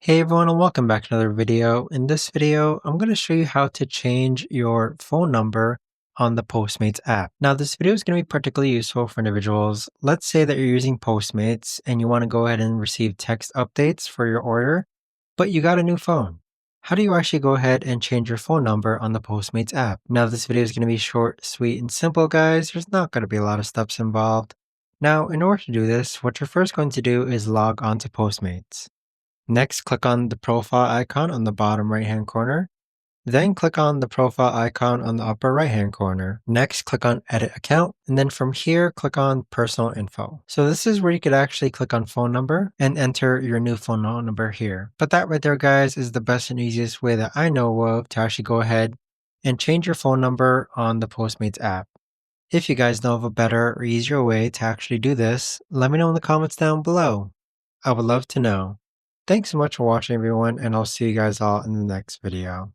Hey everyone and welcome back to another video. In this video, I'm going to show you how to change your phone number on the Postmates app. Now this video is going to be particularly useful for individuals. Let's say that you're using Postmates and you want to go ahead and receive text updates for your order, but you got a new phone. How do you actually go ahead and change your phone number on the Postmates app? Now this video is going to be short, sweet, and simple guys. There's not going to be a lot of steps involved. Now in order to do this, what you're first going to do is log on to Postmates. Next, click on the profile icon on the bottom right-hand corner. Then click on the profile icon on the upper right-hand corner. Next, click on Edit Account, and then from here, click on Personal Info. So this is where you could actually click on phone number and enter your new phone number here. But that right there, guys, is the best and easiest way that I know of to actually go ahead and change your phone number on the Postmates app. If you guys know of a better or easier way to actually do this, let me know in the comments down below. I would love to know. Thanks so much for watching everyone, and I'll see you guys all in the next video.